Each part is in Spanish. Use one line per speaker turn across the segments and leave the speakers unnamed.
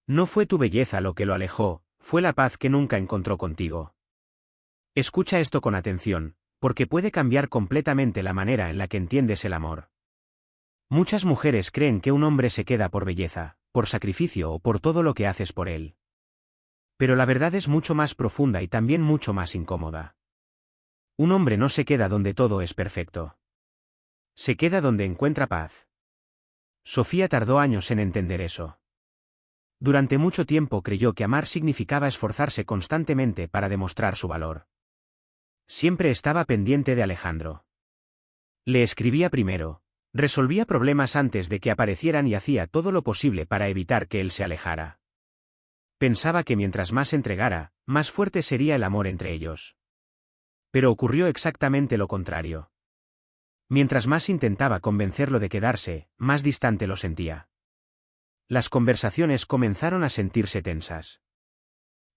No fue tu belleza lo que lo alejó, fue la paz que nunca encontró contigo. Escucha esto con atención, porque puede cambiar completamente la manera en la que entiendes el amor. Muchas mujeres creen que un hombre se queda por belleza, por sacrificio o por todo lo que haces por él. Pero la verdad es mucho más profunda y también mucho más incómoda. Un hombre no se queda donde todo es perfecto. Se queda donde encuentra paz. Sofía tardó años en entender eso. Durante mucho tiempo creyó que amar significaba esforzarse constantemente para demostrar su valor. Siempre estaba pendiente de Alejandro. Le escribía primero, resolvía problemas antes de que aparecieran y hacía todo lo posible para evitar que él se alejara. Pensaba que mientras más entregara, más fuerte sería el amor entre ellos. Pero ocurrió exactamente lo contrario. Mientras más intentaba convencerlo de quedarse, más distante lo sentía. Las conversaciones comenzaron a sentirse tensas.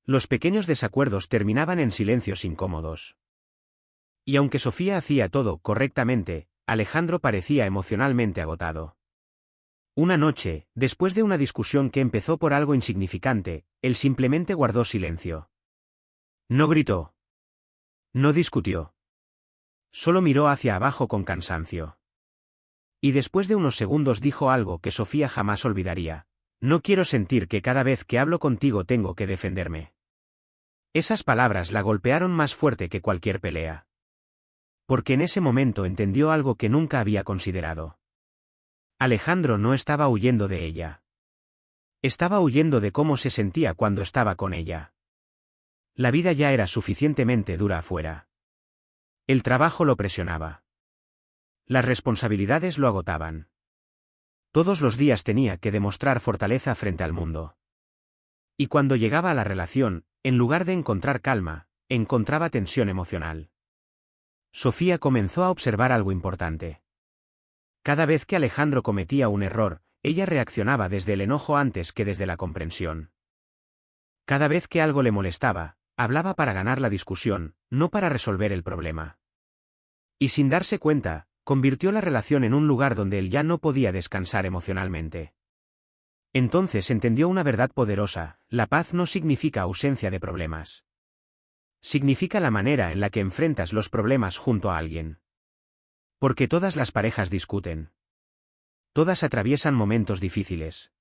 Los pequeños desacuerdos terminaban en silencios incómodos. Y aunque Sofía hacía todo correctamente, Alejandro parecía emocionalmente agotado. Una noche, después de una discusión que empezó por algo insignificante, él simplemente guardó silencio. No gritó. No discutió. Solo miró hacia abajo con cansancio. Y después de unos segundos dijo algo que Sofía jamás olvidaría. No quiero sentir que cada vez que hablo contigo tengo que defenderme. Esas palabras la golpearon más fuerte que cualquier pelea. Porque en ese momento entendió algo que nunca había considerado. Alejandro no estaba huyendo de ella. Estaba huyendo de cómo se sentía cuando estaba con ella. La vida ya era suficientemente dura afuera. El trabajo lo presionaba. Las responsabilidades lo agotaban. Todos los días tenía que demostrar fortaleza frente al mundo. Y cuando llegaba a la relación, en lugar de encontrar calma, encontraba tensión emocional. Sofía comenzó a observar algo importante. Cada vez que Alejandro cometía un error, ella reaccionaba desde el enojo antes que desde la comprensión. Cada vez que algo le molestaba, hablaba para ganar la discusión, no para resolver el problema. Y sin darse cuenta, convirtió la relación en un lugar donde él ya no podía descansar emocionalmente. Entonces entendió una verdad poderosa: la paz no significa ausencia de problemas. Significa la manera en la que enfrentas los problemas junto a alguien. Porque todas las parejas discuten. Todas atraviesan momentos difíciles.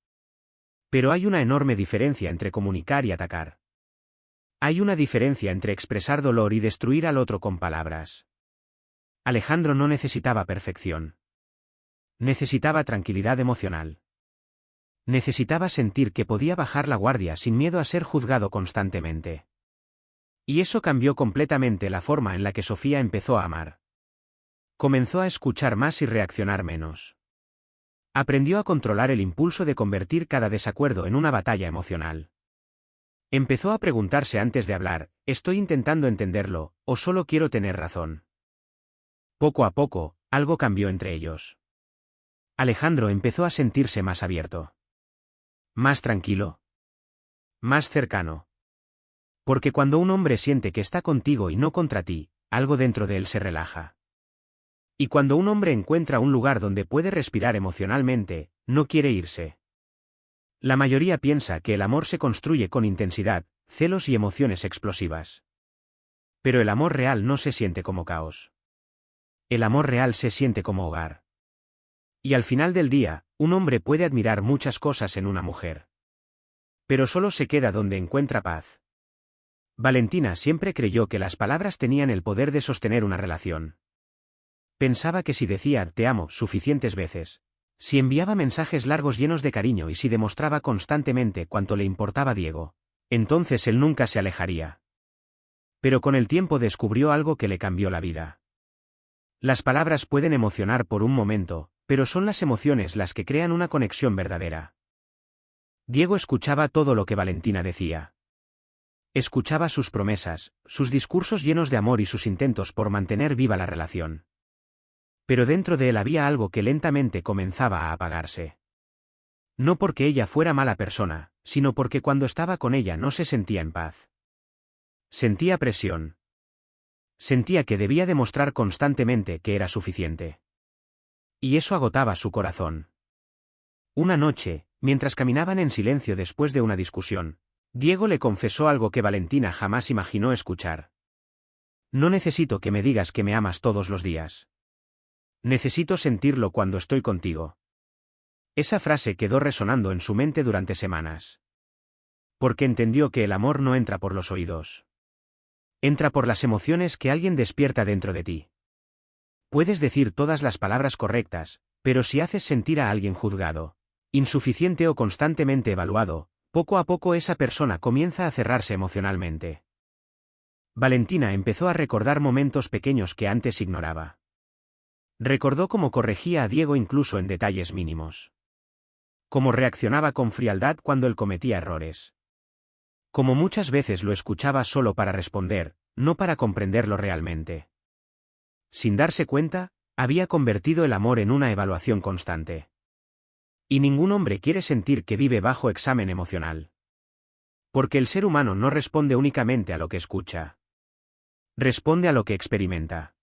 Pero hay una enorme diferencia entre comunicar y atacar. Hay una diferencia entre expresar dolor y destruir al otro con palabras. Alejandro no necesitaba perfección. Necesitaba tranquilidad emocional. Necesitaba sentir que podía bajar la guardia sin miedo a ser juzgado constantemente. Y eso cambió completamente la forma en la que Sofía empezó a amar. Comenzó a escuchar más y reaccionar menos. Aprendió a controlar el impulso de convertir cada desacuerdo en una batalla emocional. Empezó a preguntarse antes de hablar: ¿estoy intentando entenderlo, o solo quiero tener razón? Poco a poco, algo cambió entre ellos. Alejandro empezó a sentirse más abierto. Más tranquilo. Más cercano. Porque cuando un hombre siente que está contigo y no contra ti, algo dentro de él se relaja. Y cuando un hombre encuentra un lugar donde puede respirar emocionalmente, no quiere irse. La mayoría piensa que el amor se construye con intensidad, celos y emociones explosivas. Pero el amor real no se siente como caos. El amor real se siente como hogar. Y al final del día, un hombre puede admirar muchas cosas en una mujer. Pero solo se queda donde encuentra paz. Valentina siempre creyó que las palabras tenían el poder de sostener una relación. Pensaba que si decía «te amo» suficientes veces, si enviaba mensajes largos llenos de cariño y si demostraba constantemente cuánto le importaba Diego, entonces él nunca se alejaría. Pero con el tiempo descubrió algo que le cambió la vida. Las palabras pueden emocionar por un momento, pero son las emociones las que crean una conexión verdadera. Diego escuchaba todo lo que Valentina decía. Escuchaba sus promesas, sus discursos llenos de amor y sus intentos por mantener viva la relación. Pero dentro de él había algo que lentamente comenzaba a apagarse. No porque ella fuera mala persona, sino porque cuando estaba con ella no se sentía en paz. Sentía presión. Sentía que debía demostrar constantemente que era suficiente. Y eso agotaba su corazón. Una noche, Mientras caminaban en silencio después de una discusión, Diego le confesó algo que Valentina jamás imaginó escuchar. No necesito que me digas que me amas todos los días. Necesito sentirlo cuando estoy contigo. Esa frase quedó resonando en su mente durante semanas. Porque entendió que el amor no entra por los oídos. Entra por las emociones que alguien despierta dentro de ti. Puedes decir todas las palabras correctas, pero si haces sentir a alguien juzgado, insuficiente o constantemente evaluado, poco a poco esa persona comienza a cerrarse emocionalmente. Valentina empezó a recordar momentos pequeños que antes ignoraba. Recordó cómo corregía a Diego incluso en detalles mínimos. Cómo reaccionaba con frialdad cuando él cometía errores. Como muchas veces lo escuchaba solo para responder, no para comprenderlo realmente. Sin darse cuenta, había convertido el amor en una evaluación constante. Y ningún hombre quiere sentir que vive bajo examen emocional. Porque el ser humano no responde únicamente a lo que escucha. Responde a lo que experimenta.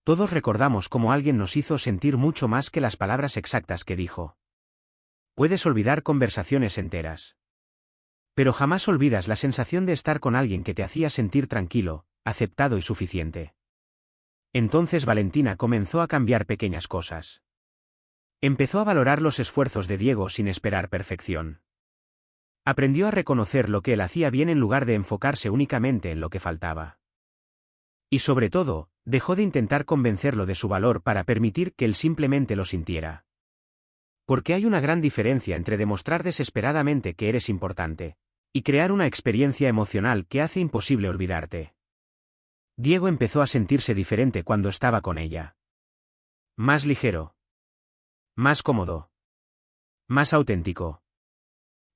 Todos recordamos cómo alguien nos hizo sentir mucho más que las palabras exactas que dijo. Puedes olvidar conversaciones enteras. Pero jamás olvidas la sensación de estar con alguien que te hacía sentir tranquilo, aceptado y suficiente. Entonces Valentina comenzó a cambiar pequeñas cosas. Empezó a valorar los esfuerzos de Diego sin esperar perfección. Aprendió a reconocer lo que él hacía bien en lugar de enfocarse únicamente en lo que faltaba. Y sobre todo, dejó de intentar convencerlo de su valor para permitir que él simplemente lo sintiera. Porque hay una gran diferencia entre demostrar desesperadamente que eres importante y crear una experiencia emocional que hace imposible olvidarte. Diego empezó a sentirse diferente cuando estaba con ella. Más ligero. Más cómodo. Más auténtico.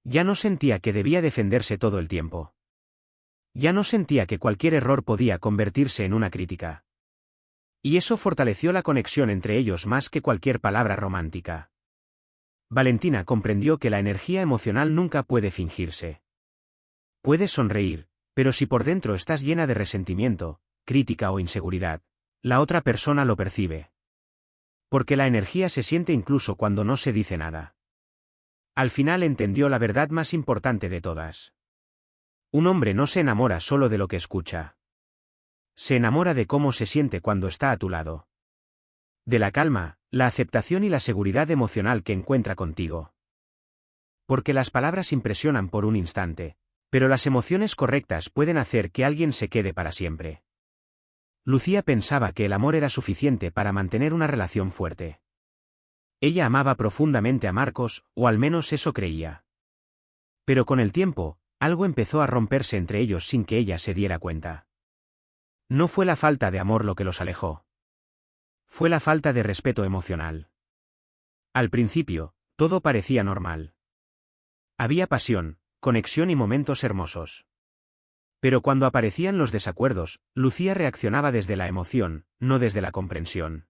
Ya no sentía que debía defenderse todo el tiempo. Ya no sentía que cualquier error podía convertirse en una crítica. Y eso fortaleció la conexión entre ellos más que cualquier palabra romántica. Valentina comprendió que la energía emocional nunca puede fingirse. Puedes sonreír, pero si por dentro estás llena de resentimiento, crítica o inseguridad, la otra persona lo percibe. Porque la energía se siente incluso cuando no se dice nada. Al final entendió la verdad más importante de todas. Un hombre no se enamora solo de lo que escucha. Se enamora de cómo se siente cuando está a tu lado. De la calma, la aceptación y la seguridad emocional que encuentra contigo. Porque las palabras impresionan por un instante, pero las emociones correctas pueden hacer que alguien se quede para siempre. Lucía pensaba que el amor era suficiente para mantener una relación fuerte. Ella amaba profundamente a Marcos, o al menos eso creía. Pero con el tiempo, algo empezó a romperse entre ellos sin que ella se diera cuenta. No fue la falta de amor lo que los alejó. Fue la falta de respeto emocional. Al principio, todo parecía normal. Había pasión, conexión y momentos hermosos. Pero cuando aparecían los desacuerdos, Lucía reaccionaba desde la emoción, no desde la comprensión.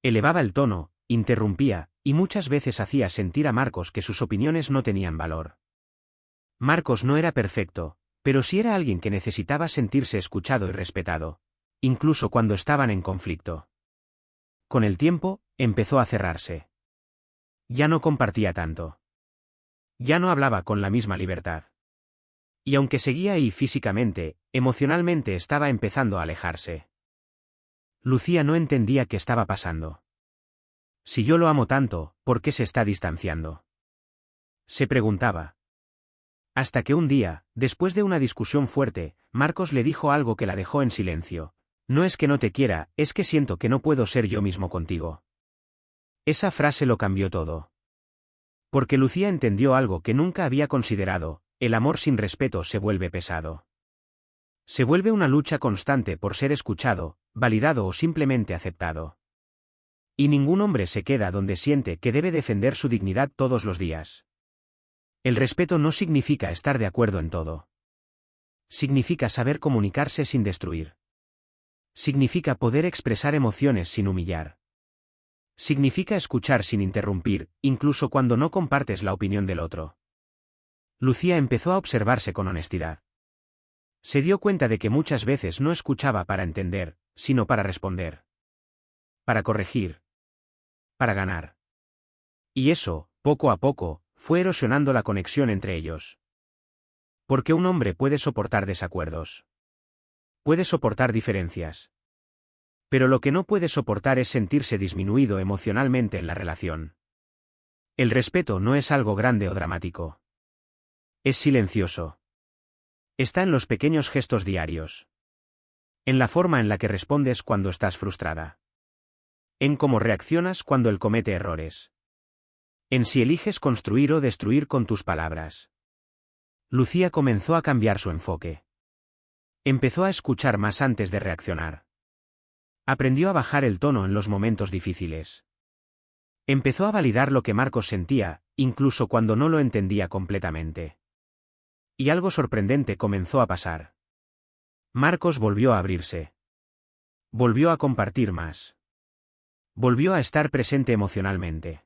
Elevaba el tono, interrumpía, y muchas veces hacía sentir a Marcos que sus opiniones no tenían valor. Marcos no era perfecto, pero sí era alguien que necesitaba sentirse escuchado y respetado, incluso cuando estaban en conflicto. Con el tiempo, empezó a cerrarse. Ya no compartía tanto. Ya no hablaba con la misma libertad. Y aunque seguía ahí físicamente, emocionalmente estaba empezando a alejarse. Lucía no entendía qué estaba pasando. Si yo lo amo tanto, ¿por qué se está distanciando? Se preguntaba. Hasta que un día, después de una discusión fuerte, Marcos le dijo algo que la dejó en silencio. No es que no te quiera, es que siento que no puedo ser yo mismo contigo. Esa frase lo cambió todo. Porque Lucía entendió algo que nunca había considerado: el amor sin respeto se vuelve pesado. Se vuelve una lucha constante por ser escuchado, validado o simplemente aceptado. Y ningún hombre se queda donde siente que debe defender su dignidad todos los días. El respeto no significa estar de acuerdo en todo. Significa saber comunicarse sin destruir. Significa poder expresar emociones sin humillar. Significa escuchar sin interrumpir, incluso cuando no compartes la opinión del otro. Lucía empezó a observarse con honestidad. Se dio cuenta de que muchas veces no escuchaba para entender, sino para responder. Para corregir. Para ganar. Y eso, Poco a poco, fue erosionando la conexión entre ellos. Porque un hombre puede soportar desacuerdos. Puede soportar diferencias. Pero lo que no puede soportar es sentirse disminuido emocionalmente en la relación. El respeto no es algo grande o dramático. Es silencioso. Está en los pequeños gestos diarios. En la forma en la que respondes cuando estás frustrada. En cómo reaccionas cuando él comete errores. En si eliges construir o destruir con tus palabras. Lucía comenzó a cambiar su enfoque. Empezó a escuchar más antes de reaccionar. Aprendió a bajar el tono en los momentos difíciles. Empezó a validar lo que Marcos sentía, incluso cuando no lo entendía completamente. Y algo sorprendente comenzó a pasar. Marcos volvió a abrirse. Volvió a compartir más. Volvió a estar presente emocionalmente.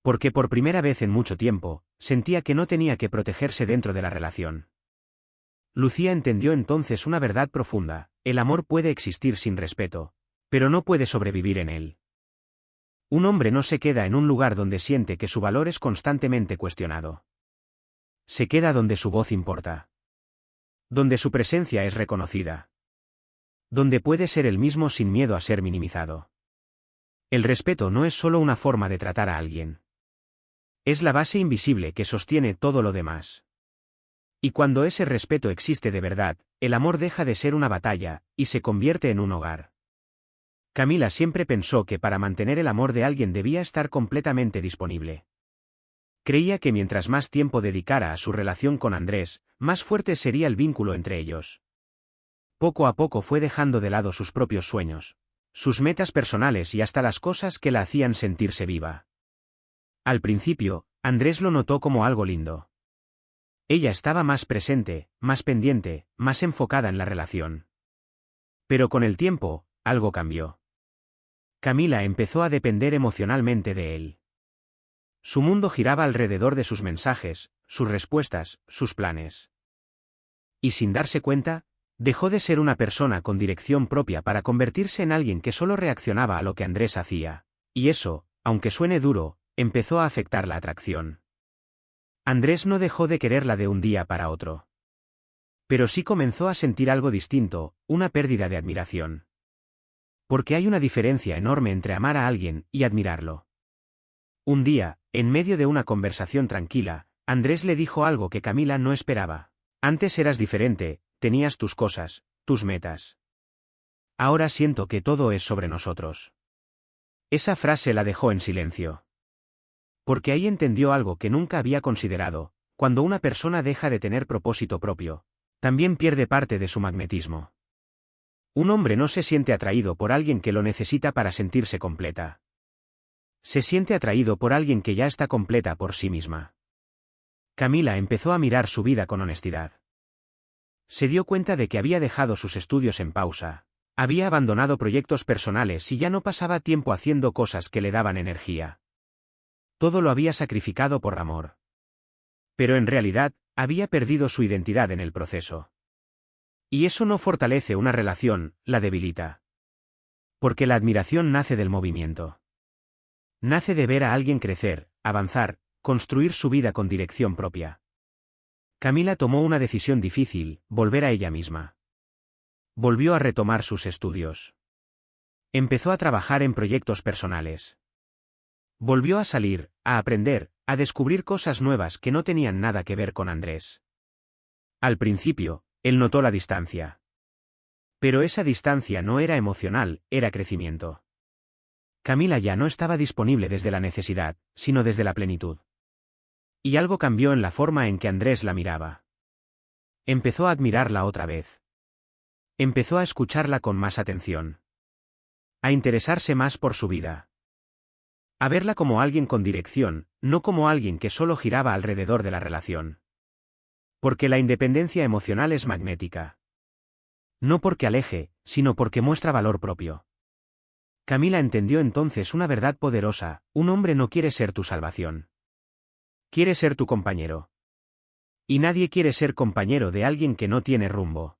Porque por primera vez en mucho tiempo, sentía que no tenía que protegerse dentro de la relación. Lucía entendió entonces una verdad profunda: el amor puede existir sin respeto, pero no puede sobrevivir en él. Un hombre no se queda en un lugar donde siente que su valor es constantemente cuestionado. Se queda donde su voz importa. Donde su presencia es reconocida. Donde puede ser el mismo sin miedo a ser minimizado. El respeto no es solo una forma de tratar a alguien. Es la base invisible que sostiene todo lo demás. Y cuando ese respeto existe de verdad, el amor deja de ser una batalla, y se convierte en un hogar. Camila siempre pensó que para mantener el amor de alguien debía estar completamente disponible. Creía que mientras más tiempo dedicara a su relación con Andrés, más fuerte sería el vínculo entre ellos. Poco a poco fue dejando de lado sus propios sueños, sus metas personales y hasta las cosas que la hacían sentirse viva. Al principio, Andrés lo notó como algo lindo. Ella estaba más presente, más pendiente, más enfocada en la relación. Pero con el tiempo, algo cambió. Camila empezó a depender emocionalmente de él. Su mundo giraba alrededor de sus mensajes, sus respuestas, sus planes. Y sin darse cuenta, dejó de ser una persona con dirección propia para convertirse en alguien que solo reaccionaba a lo que Andrés hacía. Y eso, aunque suene duro, empezó a afectar la atracción. Andrés no dejó de quererla de un día para otro. Pero sí comenzó a sentir algo distinto, una pérdida de admiración. Porque hay una diferencia enorme entre amar a alguien y admirarlo. Un día, en medio de una conversación tranquila, Andrés le dijo algo que Camila no esperaba. Antes eras diferente, tenías tus cosas, tus metas. Ahora siento que todo es sobre nosotros. Esa frase la dejó en silencio. Porque ahí entendió algo que nunca había considerado: cuando una persona deja de tener propósito propio, también pierde parte de su magnetismo. Un hombre no se siente atraído por alguien que lo necesita para sentirse completa. Se siente atraído por alguien que ya está completa por sí misma. Camila empezó a mirar su vida con honestidad. Se dio cuenta de que había dejado sus estudios en pausa, había abandonado proyectos personales y ya no pasaba tiempo haciendo cosas que le daban energía. Todo lo había sacrificado por amor. Pero en realidad, había perdido su identidad en el proceso. Y eso no fortalece una relación, la debilita. Porque la admiración nace del movimiento. Nace de ver a alguien crecer, avanzar, construir su vida con dirección propia. Camila tomó una decisión difícil: volver a ella misma. Volvió a retomar sus estudios. Empezó a trabajar en proyectos personales. Volvió a salir, a aprender, a descubrir cosas nuevas que no tenían nada que ver con Andrés. Al principio, él notó la distancia. Pero esa distancia no era emocional, era crecimiento. Camila ya no estaba disponible desde la necesidad, sino desde la plenitud. Y algo cambió en la forma en que Andrés la miraba. Empezó a admirarla otra vez. Empezó a escucharla con más atención. A interesarse más por su vida. A verla como alguien con dirección, no como alguien que solo giraba alrededor de la relación. Porque la independencia emocional es magnética. No porque aleje, sino porque muestra valor propio. Camila entendió entonces una verdad poderosa: un hombre no quiere ser tu salvación. Quiere ser tu compañero. Y nadie quiere ser compañero de alguien que no tiene rumbo.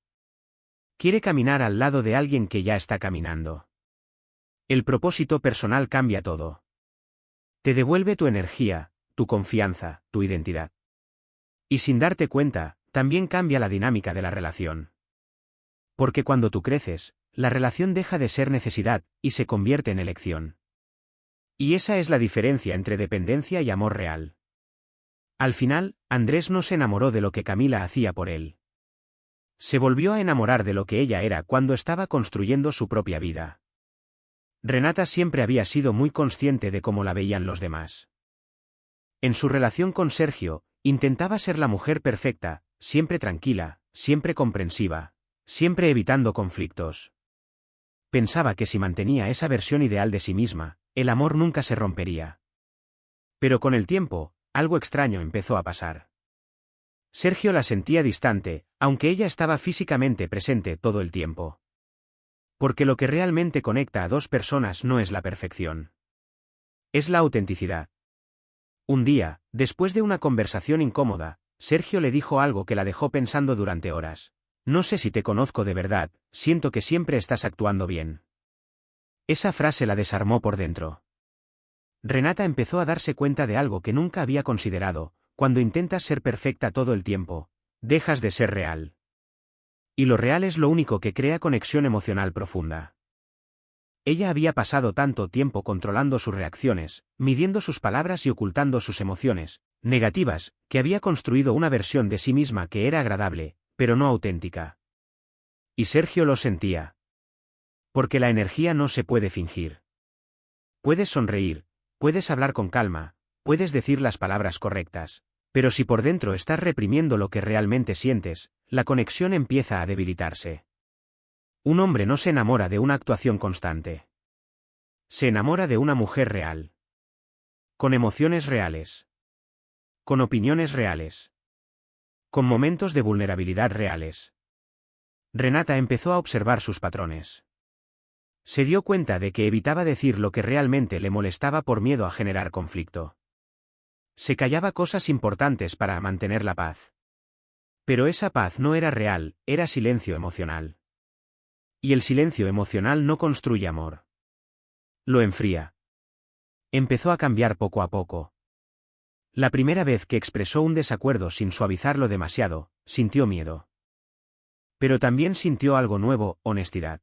Quiere caminar al lado de alguien que ya está caminando. El propósito personal cambia todo. Te devuelve tu energía, tu confianza, tu identidad. Y sin darte cuenta, también cambia la dinámica de la relación. Porque cuando tú creces, la relación deja de ser necesidad y se convierte en elección. Y esa es la diferencia entre dependencia y amor real. Al final, Andrés no se enamoró de lo que Camila hacía por él. Se volvió a enamorar de lo que ella era cuando estaba construyendo su propia vida. Renata siempre había sido muy consciente de cómo la veían los demás. En su relación con Sergio, intentaba ser la mujer perfecta, siempre tranquila, siempre comprensiva, siempre evitando conflictos. Pensaba que si mantenía esa versión ideal de sí misma, el amor nunca se rompería. Pero con el tiempo, algo extraño empezó a pasar. Sergio la sentía distante, aunque ella estaba físicamente presente todo el tiempo. Porque lo que realmente conecta a dos personas no es la perfección. Es la autenticidad. Un día, después de una conversación incómoda, Sergio le dijo algo que la dejó pensando durante horas. No sé si te conozco de verdad, siento que siempre estás actuando bien. Esa frase la desarmó por dentro. Renata empezó a darse cuenta de algo que nunca había considerado: cuando intentas ser perfecta todo el tiempo, dejas de ser real. Y lo real es lo único que crea conexión emocional profunda. Ella había pasado tanto tiempo controlando sus reacciones, midiendo sus palabras y ocultando sus emociones negativas, que había construido una versión de sí misma que era agradable, pero no auténtica. Y Sergio lo sentía. Porque la energía no se puede fingir. Puedes sonreír, puedes hablar con calma, puedes decir las palabras correctas, pero si por dentro estás reprimiendo lo que realmente sientes, la conexión empieza a debilitarse. Un hombre no se enamora de una actuación constante. Se enamora de una mujer real. Con emociones reales. Con opiniones reales. Con momentos de vulnerabilidad reales. Renata empezó a observar sus patrones. Se dio cuenta de que evitaba decir lo que realmente le molestaba por miedo a generar conflicto. Se callaba cosas importantes para mantener la paz. Pero esa paz no era real, era silencio emocional. Y el silencio emocional no construye amor. Lo enfría. Empezó a cambiar poco a poco. La primera vez que expresó un desacuerdo sin suavizarlo demasiado, sintió miedo. Pero también sintió algo nuevo: honestidad.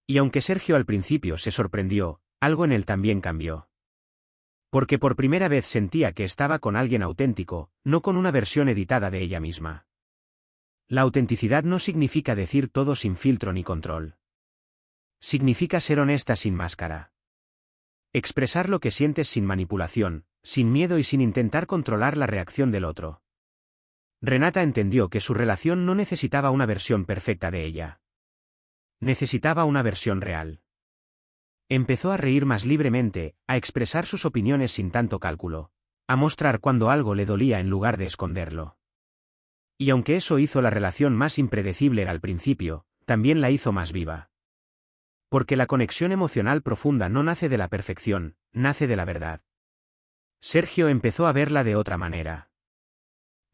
Y aunque Sergio al principio se sorprendió, algo en él también cambió. Porque por primera vez sentía que estaba con alguien auténtico, no con una versión editada de ella misma. La autenticidad no significa decir todo sin filtro ni control. Significa ser honesta sin máscara. Expresar lo que sientes sin manipulación, sin miedo y sin intentar controlar la reacción del otro. Renata entendió que su relación no necesitaba una versión perfecta de ella. Necesitaba una versión real. Empezó a reír más libremente, a expresar sus opiniones sin tanto cálculo, a mostrar cuando algo le dolía en lugar de esconderlo. Y aunque eso hizo la relación más impredecible al principio, también la hizo más viva. Porque la conexión emocional profunda no nace de la perfección, nace de la verdad. Sergio empezó a verla de otra manera.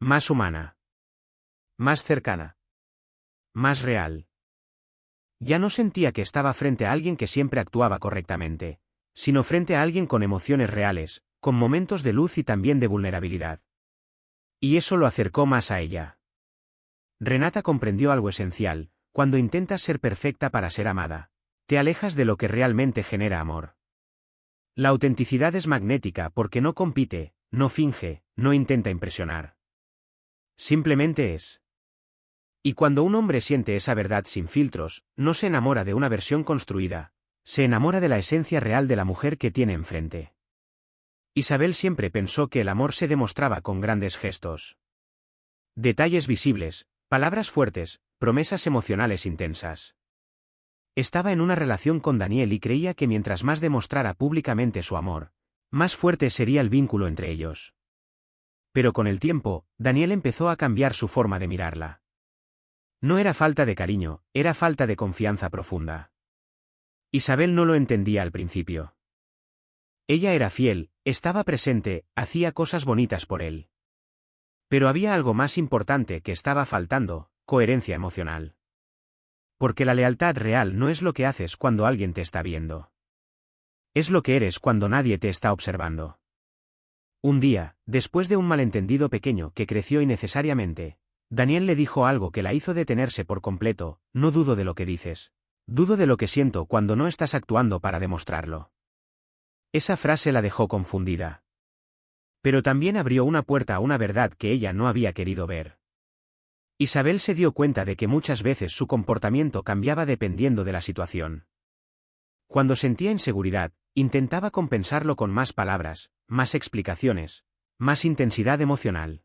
Más humana. Más cercana. Más real. Ya no sentía que estaba frente a alguien que siempre actuaba correctamente, sino frente a alguien con emociones reales, con momentos de luz y también de vulnerabilidad. Y eso lo acercó más a ella. Renata comprendió algo esencial: cuando intentas ser perfecta para ser amada, te alejas de lo que realmente genera amor. La autenticidad es magnética porque no compite, no finge, no intenta impresionar. Simplemente es. Y cuando un hombre siente esa verdad sin filtros, no se enamora de una versión construida, se enamora de la esencia real de la mujer que tiene enfrente. Isabel siempre pensó que el amor se demostraba con grandes gestos. Detalles visibles, palabras fuertes, promesas emocionales intensas. Estaba en una relación con Daniel y creía que mientras más demostrara públicamente su amor, más fuerte sería el vínculo entre ellos. Pero con el tiempo, Daniel empezó a cambiar su forma de mirarla. No era falta de cariño, era falta de confianza profunda. Isabel no lo entendía al principio. Ella era fiel, estaba presente, hacía cosas bonitas por él. Pero había algo más importante que estaba faltando: coherencia emocional. Porque la lealtad real no es lo que haces cuando alguien te está viendo. Es lo que eres cuando nadie te está observando. Un día, después de un malentendido pequeño que creció innecesariamente, Daniel le dijo algo que la hizo detenerse por completo: no dudo de lo que dices. Dudo de lo que siento cuando no estás actuando para demostrarlo. Esa frase la dejó confundida. Pero también abrió una puerta a una verdad que ella no había querido ver. Isabel se dio cuenta de que muchas veces su comportamiento cambiaba dependiendo de la situación. Cuando sentía inseguridad, intentaba compensarlo con más palabras, más explicaciones, más intensidad emocional.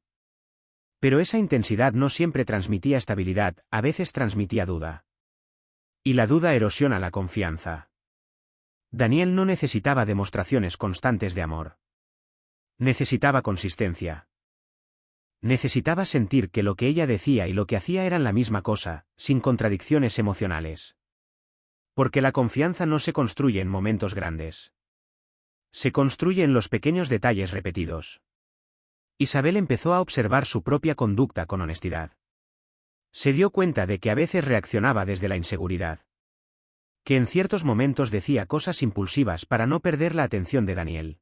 Pero esa intensidad no siempre transmitía estabilidad, a veces transmitía duda. Y la duda erosiona la confianza. Daniel no necesitaba demostraciones constantes de amor. Necesitaba consistencia. Necesitaba sentir que lo que ella decía y lo que hacía eran la misma cosa, sin contradicciones emocionales. Porque la confianza no se construye en momentos grandes. Se construye en los pequeños detalles repetidos. Isabel empezó a observar su propia conducta con honestidad. Se dio cuenta de que a veces reaccionaba desde la inseguridad. Que en ciertos momentos decía cosas impulsivas para no perder la atención de Daniel.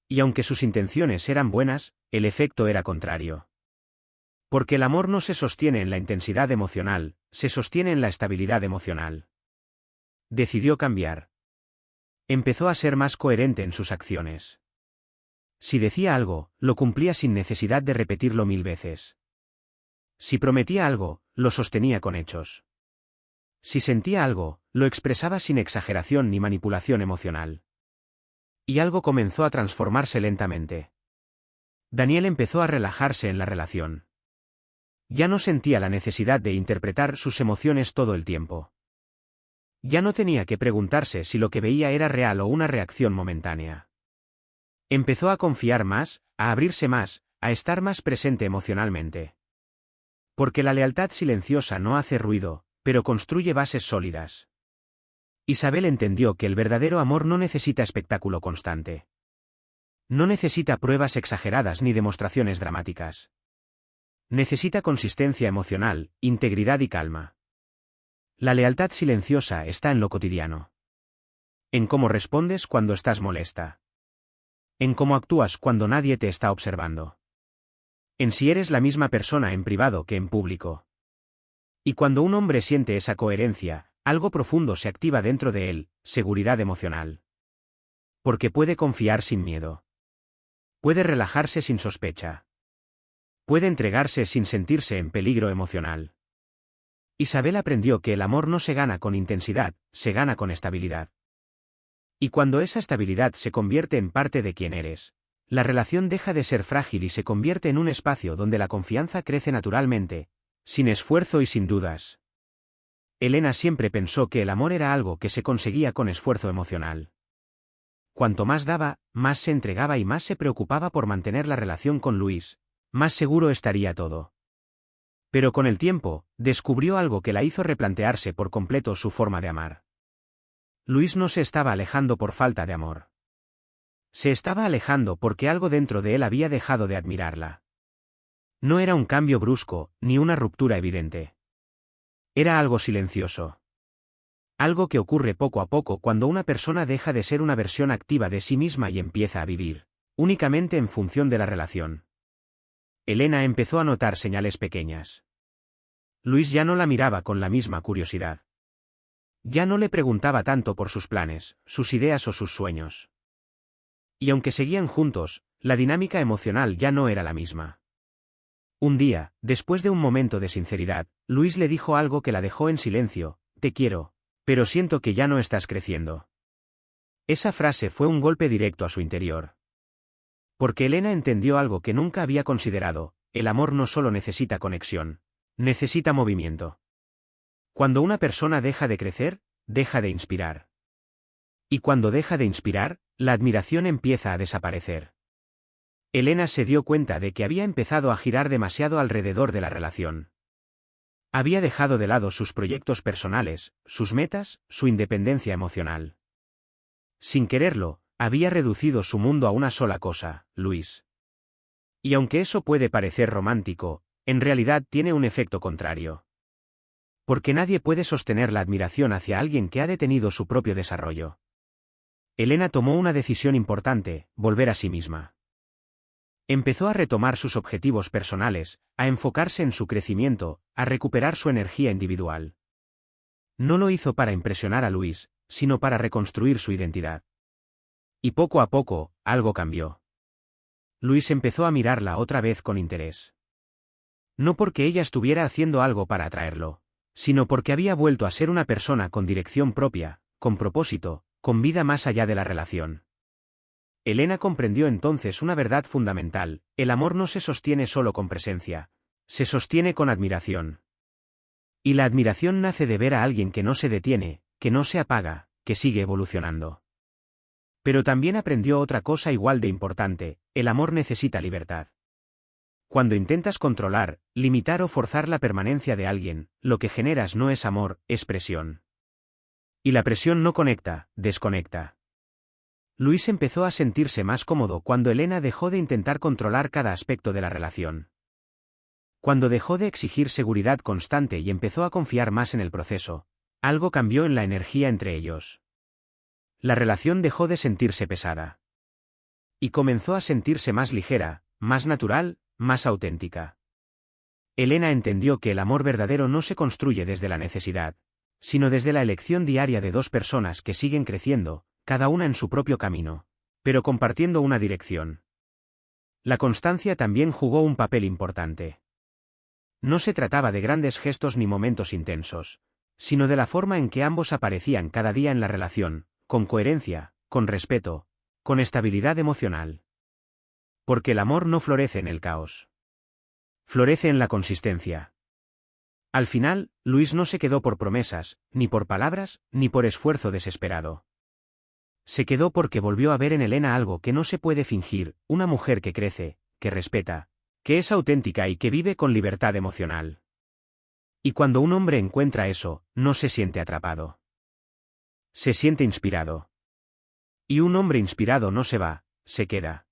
Y aunque sus intenciones eran buenas, el efecto era contrario. Porque el amor no se sostiene en la intensidad emocional, se sostiene en la estabilidad emocional. Decidió cambiar. Empezó a ser más coherente en sus acciones. Si decía algo, lo cumplía sin necesidad de repetirlo 1000 veces. Si prometía algo, lo sostenía con hechos. Si sentía algo, lo expresaba sin exageración ni manipulación emocional. Y algo comenzó a transformarse lentamente. Daniel empezó a relajarse en la relación. Ya no sentía la necesidad de interpretar sus emociones todo el tiempo. Ya no tenía que preguntarse si lo que veía era real o una reacción momentánea. Empezó a confiar más, a abrirse más, a estar más presente emocionalmente. Porque la lealtad silenciosa no hace ruido, pero construye bases sólidas. Isabel entendió que el verdadero amor no necesita espectáculo constante. No necesita pruebas exageradas ni demostraciones dramáticas. Necesita consistencia emocional, integridad y calma. La lealtad silenciosa está en lo cotidiano. En cómo respondes cuando estás molesta. En cómo actúas cuando nadie te está observando. En si eres la misma persona en privado que en público. Y cuando un hombre siente esa coherencia, algo profundo se activa dentro de él: seguridad emocional. Porque puede confiar sin miedo. Puede relajarse sin sospecha. Puede entregarse sin sentirse en peligro emocional. Isabel aprendió que el amor no se gana con intensidad, se gana con estabilidad. Y cuando esa estabilidad se convierte en parte de quien eres, la relación deja de ser frágil y se convierte en un espacio donde la confianza crece naturalmente, sin esfuerzo y sin dudas. Elena siempre pensó que el amor era algo que se conseguía con esfuerzo emocional. Cuanto más daba, más se entregaba y más se preocupaba por mantener la relación con Luis, más seguro estaría todo. Pero con el tiempo, descubrió algo que la hizo replantearse por completo su forma de amar. Luis no se estaba alejando por falta de amor. Se estaba alejando porque algo dentro de él había dejado de admirarla. No era un cambio brusco, ni una ruptura evidente. Era algo silencioso. Algo que ocurre poco a poco cuando una persona deja de ser una versión activa de sí misma y empieza a vivir únicamente en función de la relación. Elena empezó a notar señales pequeñas. Luis ya no la miraba con la misma curiosidad. Ya no le preguntaba tanto por sus planes, sus ideas o sus sueños. Y aunque seguían juntos, la dinámica emocional ya no era la misma. Un día, después de un momento de sinceridad, Luis le dijo algo que la dejó en silencio: te quiero, pero siento que ya no estás creciendo. Esa frase fue un golpe directo a su interior. Porque Elena entendió algo que nunca había considerado: el amor no solo necesita conexión, necesita movimiento. Cuando una persona deja de crecer, deja de inspirar. Y cuando deja de inspirar, la admiración empieza a desaparecer. Elena se dio cuenta de que había empezado a girar demasiado alrededor de la relación. Había dejado de lado sus proyectos personales, sus metas, su independencia emocional. Sin quererlo, había reducido su mundo a una sola cosa: Luis. Y aunque eso puede parecer romántico, en realidad tiene un efecto contrario. Porque nadie puede sostener la admiración hacia alguien que ha detenido su propio desarrollo. Elena tomó una decisión importante: volver a sí misma. Empezó a retomar sus objetivos personales, a enfocarse en su crecimiento, a recuperar su energía individual. No lo hizo para impresionar a Luis, sino para reconstruir su identidad. Y poco a poco, algo cambió. Luis empezó a mirarla otra vez con interés. No porque ella estuviera haciendo algo para atraerlo, sino porque había vuelto a ser una persona con dirección propia, con propósito, con vida más allá de la relación. Elena comprendió entonces una verdad fundamental: el amor no se sostiene solo con presencia, se sostiene con admiración. Y la admiración nace de ver a alguien que no se detiene, que no se apaga, que sigue evolucionando. Pero también aprendió otra cosa igual de importante: el amor necesita libertad. Cuando intentas controlar, limitar o forzar la permanencia de alguien, lo que generas no es amor, es presión. Y la presión no conecta, desconecta. Luis empezó a sentirse más cómodo cuando Elena dejó de intentar controlar cada aspecto de la relación. Cuando dejó de exigir seguridad constante y empezó a confiar más en el proceso, algo cambió en la energía entre ellos. La relación dejó de sentirse pesada. Y comenzó a sentirse más ligera, más natural, más auténtica. Elena entendió que el amor verdadero no se construye desde la necesidad, sino desde la elección diaria de dos personas que siguen creciendo, cada una en su propio camino, pero compartiendo una dirección. La constancia también jugó un papel importante. No se trataba de grandes gestos ni momentos intensos, sino de la forma en que ambos aparecían cada día en la relación, con coherencia, con respeto, con estabilidad emocional. Porque el amor no florece en el caos. Florece en la consistencia. Al final, Luis no se quedó por promesas, ni por palabras, ni por esfuerzo desesperado. Se quedó porque volvió a ver en Elena algo que no se puede fingir: una mujer que crece, que respeta, que es auténtica y que vive con libertad emocional. Y cuando un hombre encuentra eso, no se siente atrapado. Se siente inspirado. Y un hombre inspirado no se va, se queda.